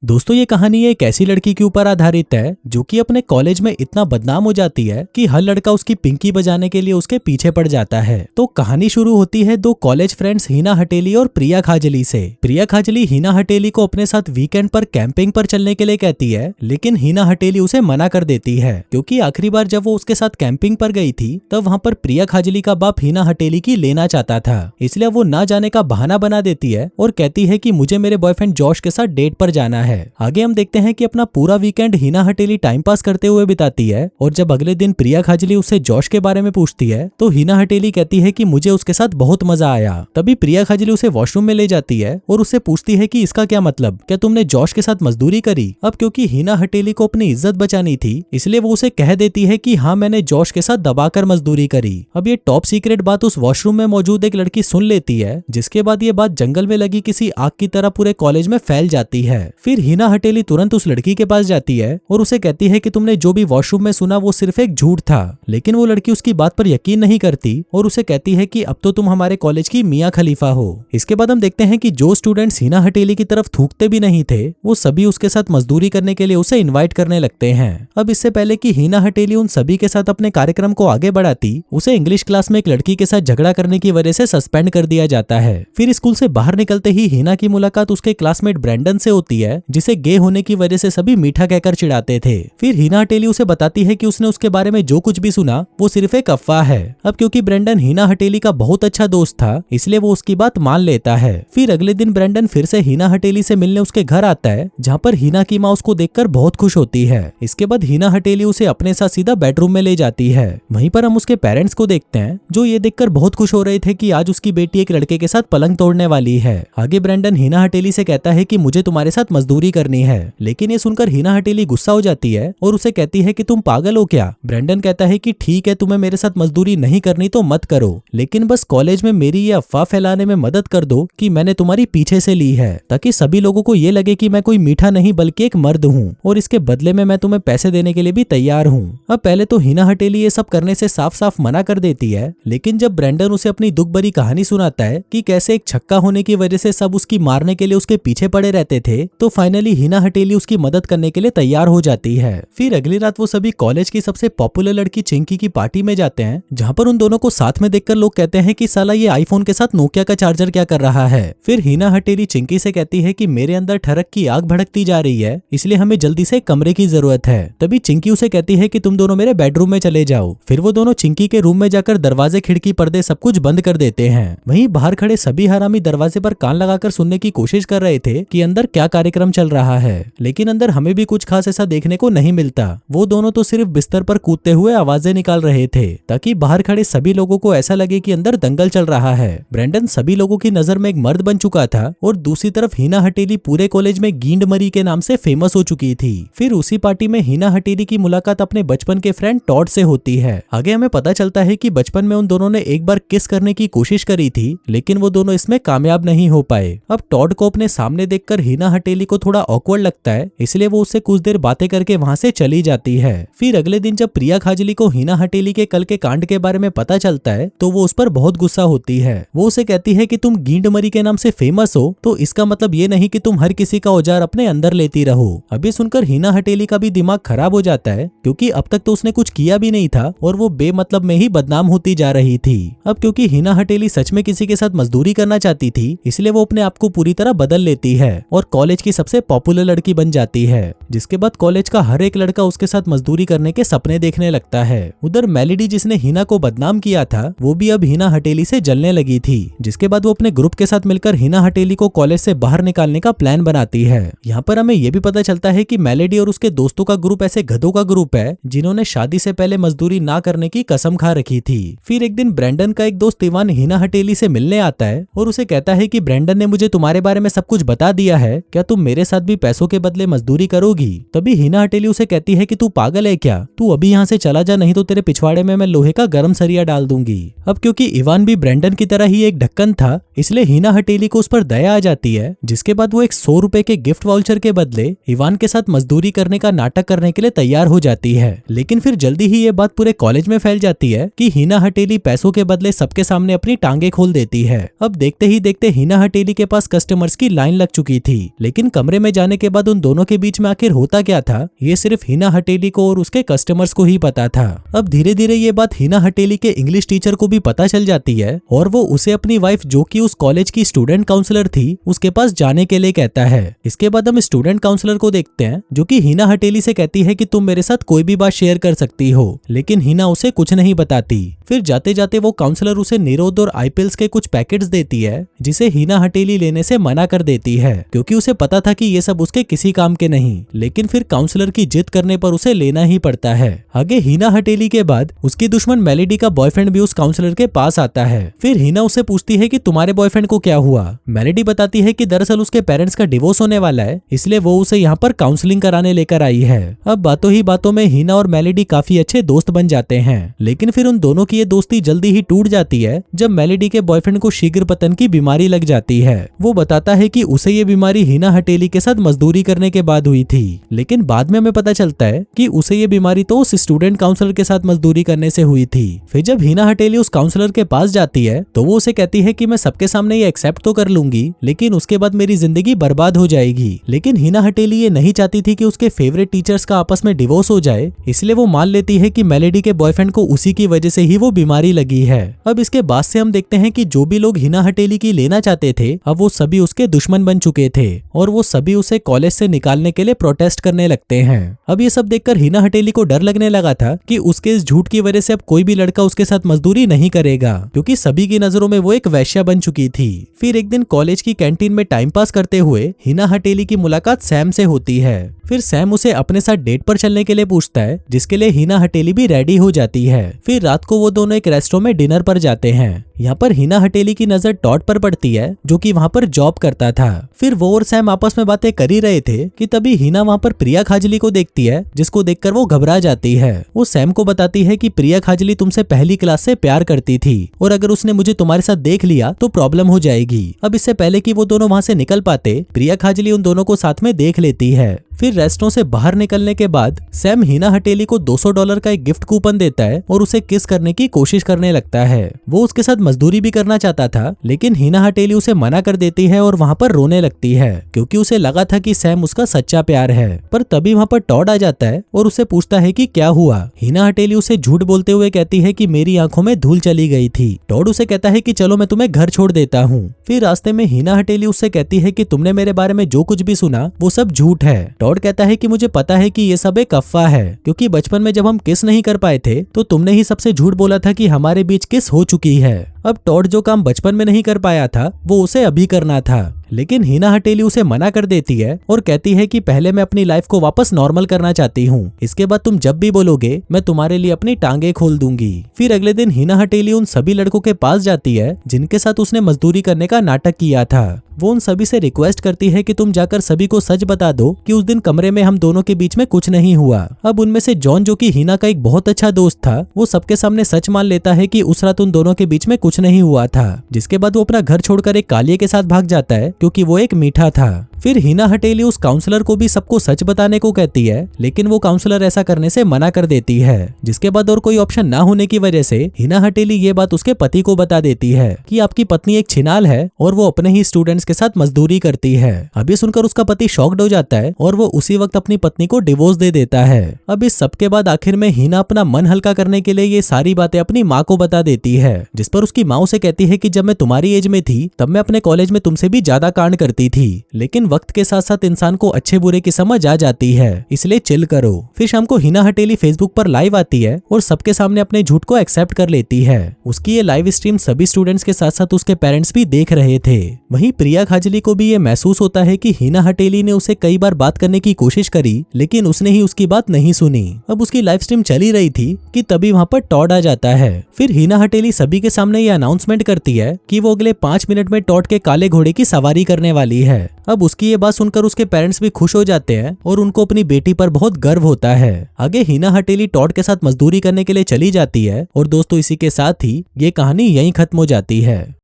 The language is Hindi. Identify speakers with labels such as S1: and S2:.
S1: दोस्तों ये कहानी एक ऐसी लड़की के ऊपर आधारित है जो कि अपने कॉलेज में इतना बदनाम हो जाती है कि हर लड़का उसकी पिंकी बजाने के लिए उसके पीछे पड़ जाता है। तो कहानी शुरू होती है दो कॉलेज फ्रेंड्स हिना हटेली और प्रिया खाजली से। प्रिया खाजली हिना हटेली को अपने साथ वीकेंड पर कैंपिंग पर चलने के लिए कहती है, लेकिन हिना हटेली उसे मना कर देती है क्योंकि आखिरी बार जब वो उसके साथ कैंपिंग पर गई थी तब वहाँ पर प्रिया खाजली का बाप हिना हटेली की लेना चाहता था, इसलिए वो ना जाने का बहाना बना देती है और कहती है कि मुझे मेरे बॉयफ्रेंड जॉश के साथ डेट पर जाना है। आगे हम देखते हैं कि अपना पूरा वीकेंड हिना हटेली टाइम पास करते हुए बिताती है और जब अगले दिन प्रिया खाजली उससे जॉश के बारे में पूछती है तो हिना हटेली कहती है कि मुझे उसके साथ बहुत मजा आया। तभी प्रिया खाजली उसे वॉशरूम में ले जाती है और उससे पूछती है कि इसका क्या मतलब, क्या तुमने जॉश के साथ मजदूरी करी। अब क्योंकि हिना हटेली को अपनी इज्जत बचानी थी इसलिए वो उसे कह देती है कि हाँ मैंने जॉश के साथ दबाकर मजदूरी करी। अब ये टॉप सीक्रेट बात उस वॉशरूम में मौजूद एक लड़की सुन लेती है, जिसके बाद ये बात जंगल में लगी किसी आग की तरह पूरे कॉलेज में फैल जाती है। फिर हिना हटेली तुरंत उस लड़की के पास जाती है और उसे कहती है कि तुमने जो भी वॉशरूम में सुना वो सिर्फ एक झूठ था, लेकिन वो लड़की उसकी बात पर यकीन नहीं करती और उसे कहती है कि अब तो तुम हमारे कॉलेज की मियां खलीफा हो। इसके बाद हम देखते हैं कि जो स्टूडेंट्स हिना हटेली की तरफ थूकते भी नहीं थे वो सभी उसके साथ मजदूरी करने के लिए उसे इन्वाइट करने लगते हैं। अब इससे पहले कि हिना हटेली उन सभी के साथ अपने कार्यक्रम को आगे बढ़ाती, उसे इंग्लिश क्लास में एक लड़की के साथ झगड़ा करने की वजह से सस्पेंड कर दिया जाता है। फिर स्कूल से बाहर निकलते ही हिना की मुलाकात उसके क्लासमेट ब्रेंडन से होती है, जिसे गे होने की वजह से सभी मीठा कहकर चिढ़ाते थे। फिर हिना हटेली उसे बताती है कि उसने उसके बारे में जो कुछ भी सुना वो सिर्फ एक अफवाह है। अब क्योंकि ब्रेंडन हिना हटेली का बहुत अच्छा दोस्त था इसलिए वो उसकी बात मान लेता है। फिर अगले दिन ब्रेंडन फिर से हिना हटेली से मिलने उसके घर आता है, जहाँ पर हिना की माँ उसको देखकर बहुत खुश होती है। इसके बाद हिना हटेली उसे अपने साथ सीधा बेडरूम में ले जाती है। वहीं पर हम उसके पेरेंट्स को देखते हैं जो ये देखकर बहुत खुश हो रहे थे कि आज उसकी बेटी एक लड़के के साथ पलंग तोड़ने वाली है। आगे ब्रेंडन हिना हटेली से कहता है कि मुझे तुम्हारे साथ मजदूरी करनी है, लेकिन ये सुनकर हिना हटेली गुस्सा हो जाती है और उसे कहती है कि तुम पागल हो क्या। ब्रेंडन कहता है कि ठीक है तुम्हें मेरे साथ मजदूरी नहीं करनी तो मत करो, लेकिन बस कॉलेज में मेरी ये अफवाह फैलाने में मदद कर दो कि मैंने तुम्हारी पीछे से ली है, ताकि सभी लोगों को ये लगे कि मैं कोई मीठा नहीं बल्कि एक मर्द हूँ और इसके बदले में मैं तुम्हें पैसे देने के लिए भी तैयार हूँ। अब पहले तो हिना हटेली ये सब करने से साफ साफ मना कर देती है, लेकिन जब ब्रेंडन उसे अपनी दुख भरी कहानी सुनाता है कि कैसे एक छक्का होने की वजह से सब उसकी मारने के लिए उसके पीछे पड़े रहते थे, तो फाइनली हिना हटेली उसकी मदद करने के लिए तैयार हो जाती है। फिर अगली रात वो सभी कॉलेज की सबसे पॉपुलर लड़की चिंकी की पार्टी में जाते हैं, जहाँ पर उन दोनों को साथ में देखकर लोग कहते हैं कि साला ये आईफोन के साथ नोकिया का चार्जर क्या कर रहा है। फिर हिना हटेली चिंकी से कहती है कि मेरे अंदर ठरक की आग भड़कती जा रही है, इसलिए हमें जल्दी से कमरे की जरूरत है। तभी चिंकी उसे कहती है कि तुम दोनों मेरे बेडरूम में चले जाओ। फिर वो दोनों चिंकी के रूम में जाकर दरवाजे खिड़की पर्दे सब कुछ बंद कर देते हैं। वहीं बाहर खड़े सभी हरामी दरवाजे पर कान लगाकर सुनने की कोशिश कर रहे थे कि अंदर क्या कार्यक्रम चल रहा है, लेकिन अंदर हमें भी कुछ खास ऐसा देखने को नहीं मिलता। वो दोनों तो सिर्फ बिस्तर पर कूदते हुए आवाजें निकाल रहे थे ताकि बाहर खड़े सभी लोगों को ऐसा लगे कि अंदर दंगल चल रहा है। ब्रेंडन सभी लोगों की नजर में एक मर्द बन चुका था और दूसरी तरफ हिना हटेली पूरे कॉलेज में गींड मरी के नाम से फेमस हो चुकी थी। फिर उसी पार्टी में हिना हटेली की मुलाकात अपने बचपन के फ्रेंड टॉड से होती है। आगे हमें पता चलता है कि बचपन में उन दोनों ने एक बार किस करने की कोशिश करी थी, लेकिन वो दोनों इसमें कामयाब नहीं हो पाए। अब टॉड को अपने सामने देखकर हिना हटेली को थोड़ा ऑकवर्ड लगता है, इसलिए वो उससे कुछ देर बातें करके वहां से चली जाती है। फिर अगले दिन जब प्रिया खाजली को हिना हटेली के कल के कांड के बारे में पता चलता है तो वो उस पर बहुत गुस्सा होती है। वो उसे कहती है कि तुम गींड मरी के नाम से फेमस हो तो इसका मतलब ये नहीं कि तुम हर किसी का औजार अपने अंदर लेती रहो। अभी सुनकर हिना हटेली का भी दिमाग खराब हो जाता है, क्योंकि अब तक तो उसने कुछ किया भी नहीं था और वो बेमतलब में ही बदनाम होती जा रही थी। अब क्योंकि हिना हटेली सच में किसी के साथ मजदूरी करना चाहती थी इसलिए वो अपने आप को पूरी तरह बदल लेती है और कॉलेज की सबसे पॉपुलर लड़की बन जाती है, जिसके बाद कॉलेज का हर एक लड़का उसके साथ मजदूरी करने के सपने देखने लगता है। उधर मेलेडी जिसने हिना को बदनाम किया था वो भी अब हिना हटेली से जलने लगी थी, जिसके बाद वो अपने ग्रुप के साथ मिलकर हिना हटेली को कॉलेज से बाहर निकालने का प्लान बनाती है। यहाँ पर हमें ये भी पता चलता है कि मेलेडी और उसके दोस्तों का ग्रुप ऐसे गधों का ग्रुप है जिन्होंने शादी से पहले मजदूरी ना करने की कसम खा रखी थी। फिर एक दिन ब्रेंडन का एक दोस्त इवान हिना हटेली से मिलने आता है और उसे कहता है कि ब्रेंडन ने मुझे तुम्हारे बारे में सब कुछ बता दिया है, क्या तुम मेरे साथ भी पैसों के बदले मजदूरी करोगी। तभी हिना हटेली उसे कहती है कि तू पागल है क्या, तू अभी यहाँ से चला जा, नहीं तो तेरे पिछवाड़े में मैं लोहे का गर्म सरिया डाल दूंगी। अब क्योंकि इवान भी ब्रेंडन की तरह ही एक ढक्कन था इसलिए हिना हटेली को उस पर दया आ जाती है, जिसके बाद वो एक 100 रुपए के गिफ्ट वाउचर के बदले इवान के साथ मजदूरी करने का नाटक करने के लिए तैयार हो जाती है। लेकिन फिर जल्दी ही ये बात पूरे कॉलेज में फैल जाती है कि हिना हटेली पैसों के बदले सबके सामने अपनी टांगे खोल देती है। अब देखते ही देखते हिना हटेली के पास कस्टमर्स की लाइन लग चुकी थी, लेकिन कमरे कमरे में जाने के बाद उन दोनों के बीच में आखिर होता क्या था, ये सिर्फ हिना हटेली को और उसके कस्टमर्स को ही पता था। अब धीरे धीरे ये बात हिना हटेली के इंग्लिश टीचर को भी पता चल जाती है और वो उसे अपनी वाइफ जो कि उस कॉलेज की स्टूडेंट काउंसलर थी उसके पास जाने के लिए कहता है। इसके बाद हम स्टूडेंट काउंसलर को देखते हैं जो कि हिना हटेली से कहती है कि तुम मेरे साथ कोई भी बात शेयर कर सकती हो, लेकिन हिना उसे कुछ नहीं बताती। फिर जाते जाते वो काउंसलर उसे निरोध और आईपिल्स के कुछ पैकेट्स देती है जिसे हिना हटेली लेने से मना कर देती है क्योंकि उसे पता था कि ये सब उसके किसी काम के नहीं, लेकिन फिर काउंसलर की जिद करने पर उसे लेना ही पड़ता है। आगे हिना हटेली के बाद उसकी दुश्मन मेलेडी का बॉयफ्रेंड भी उस काउंसलर के पास आता है। फिर हिना उसे पूछती है कि तुम्हारे बॉयफ्रेंड को क्या हुआ। मेलेडी बताती है कि दरअसल उसके पेरेंट्स का डिवोर्स होने वाला है, इसलिए वो उसे यहाँ पर काउंसलिंग कराने लेकर आई है। अब बातों ही बातों में हिना और मेलेडी काफी अच्छे दोस्त बन जाते हैं, लेकिन फिर उन दोनों की ये दोस्ती जल्दी ही टूट जाती है जब मेलेडी के बॉयफ्रेंड को शीघ्र पतन की बीमारी लग जाती है। वो बताता है कि उसे ये बीमारी हिना हटेली के साथ मजदूरी करने के बाद हुई थी, लेकिन बाद में हमें पता चलता है कि उसे ये बीमारी तो उस स्टूडेंट काउंसलर के साथ मजदूरी करने से हुई थी। फिर जब हिना हटेली उस काउंसलर के पास जाती है तो वो उसे कहती है कि मैं सबके सामने ये एक्सेप्ट तो कर लूंगी, लेकिन उसके बाद मेरी जिंदगी बर्बाद हो जाएगी। लेकिन हिना हटेली ये नहीं चाहती थी कि उसके फेवरेट टीचर्स का आपस में डिवोर्स हो जाए, इसलिए वो मान लेती है कि मेलेडी के बॉयफ्रेंड को उसी की वजह से ही वो बीमारी लगी है। अब इसके बाद से हम देखते हैं कि जो भी लोग हिना हटेली की लेना चाहते थे अब वो सभी उसके दुश्मन बन चुके थे और वो सभी उसे कॉलेज से निकालने के लिए प्रोटेस्ट करने लगते हैं। अब ये सब देखकर हिना हटेली को डर लगने लगा था कि उसके इस झूठ की वजह से अब कोई भी लड़का उसके साथ मजदूरी नहीं करेगा, क्योंकि सभी की नजरों में वो एक वैश्या बन चुकी थी। फिर एक दिन कॉलेज की कैंटीन में टाइम पास करते हुए हिना हटेली की मुलाकात सैम से होती है। फिर सैम उसे अपने साथ डेट पर चलने के लिए पूछता है, जिसके लिए हिना हटेली भी रेडी हो जाती है। फिर रात को वो दोनों एक रेस्टोरेंट में डिनर पर जाते हैं। यहाँ पर हिना हटेली की नजर टॉड पर पड़ती है जो कि वहाँ पर जॉब करता था। फिर वो और सैम आपस में बातें कर ही रहे थे कि तभी हिना वहाँ पर प्रिया खाजली को देखती है, जिसको देखकर वो घबरा जाती है। वो सैम को बताती है कि प्रिया खाजली तुमसे पहली क्लास से प्यार करती थी और अगर उसने मुझे तुम्हारे साथ देख लिया तो प्रॉब्लम हो जाएगी। अब इससे पहले कि वो दोनों वहाँ से निकल पाते, प्रिया खाजली उन दोनों को साथ में देख लेती है। फिर रेस्टोरेंट से बाहर निकलने के बाद सैम हिना हटेली को $200 का एक गिफ्ट कूपन देता है और उसे किस करने की कोशिश करने लगता है। वो उसके साथ मजदूरी भी करना चाहता था, लेकिन हिना हटेली उसे मना कर देती है और वहाँ पर रोने लगती है क्योंकि उसे लगा था कि सैम उसका सच्चा प्यार है। पर तभी वहाँ पर टॉड आ जाता है और उसे पूछता है कि क्या हुआ। हिना हटेली उसे झूठ बोलते हुए कहती है कि मेरी आंखों में धूल चली गई थी। टॉड उसे कहता है कि चलो मैं तुम्हें घर छोड़ देता हूँ। फिर रास्ते में हिना हटेली उससे कहती है कि तुमने मेरे बारे में जो कुछ भी सुना वो सब झूठ है। टॉड कहता है कि मुझे पता है कि ये सब एक अफवाह है, क्योंकि बचपन में जब हम किस नहीं कर पाए थे तो तुमने ही सबसे झूठ बोला था कि हमारे बीच किस हो चुकी है। अब टॉड जो काम बचपन में नहीं कर पाया था वो उसे अभी करना था, लेकिन हिना हटेली उसे मना कर देती है और कहती है कि पहले मैं अपनी लाइफ को वापस नॉर्मल करना चाहती हूँ, इसके बाद तुम जब भी बोलोगे मैं तुम्हारे लिए अपनी टांगे खोल दूंगी। फिर अगले दिन हिना हटेली उन सभी लड़कों के पास जाती है जिनके साथ उसने मजदूरी करने का नाटक किया था। वो उन सभी से रिक्वेस्ट करती है कि तुम जाकर सभी को सच बता दो कि उस दिन कमरे में हम दोनों के बीच में कुछ नहीं हुआ। अब उनमें से जॉन, जो कि हिना का एक बहुत अच्छा दोस्त था, वो सबके सामने सच मान लेता है कि उस रात उन दोनों के बीच में कुछ नहीं हुआ था, जिसके बाद वो अपना घर छोड़कर एक कालिये के साथ भाग जाता है क्योंकि वो एक मीठा था। फिर हिना हटेली उस काउंसलर को भी सबको सच बताने को कहती है, लेकिन वो काउंसलर ऐसा करने से मना कर देती है, जिसके बाद और कोई ऑप्शन ना होने की वजह से हिना हटेली ये बात उसके पति को बता देती है कि आपकी पत्नी एक छिनाल है और वो अपने ही स्टूडेंट्स के साथ मजदूरी करती है। अब ये सुनकर उसका पति शॉक्ड हो जाता है और वो उसी वक्त अपनी पत्नी को डिवोर्स दे देता है। अब इस सबके बाद आखिर में हिना अपना मन हल्का करने के लिए ये सारी बातें अपनी माँ को बता देती है, जिस पर उसकी माँ उसे कहती है कि जब मैं तुम्हारी एज में थी तब मैं अपने कॉलेज में तुमसे भी ज्यादा कांड करती थी, लेकिन वक्त के साथ साथ इंसान को अच्छे बुरे की समझ आ जाती है, इसलिए चिल करो। फिर शाम को हिना हटेली फेसबुक पर लाइव आती है और सबके सामने अपने झूठ को एक्सेप्ट कर लेती है। उसकी ये लाइव स्ट्रीम सभी स्टूडेंट्स के साथ साथ उसके पेरेंट्स भी देख रहे थे। वहीं प्रिया खाजली को भी ये महसूस होता है कि हिना हटेली ने उसे कई बार बात करने की कोशिश करी, लेकिन उसने ही उसकी बात नहीं सुनी। अब उसकी लाइव स्ट्रीम चली रही थी कि तभी वहाँ पर टॉड आ जाता है। फिर हिना हटेली सभी के सामने ये अनाउंसमेंट करती है कि वो अगले 5 मिनट में टॉड के काले घोड़े की सवारी करने वाली है। अब उसकी ये बात सुनकर उसके पेरेंट्स भी खुश हो जाते हैं और उनको अपनी बेटी पर बहुत गर्व होता है। आगे हिना हटेली टॉड के साथ मजदूरी करने के लिए चली जाती है और दोस्तों इसी के साथ ही ये कहानी यहीं खत्म हो जाती है।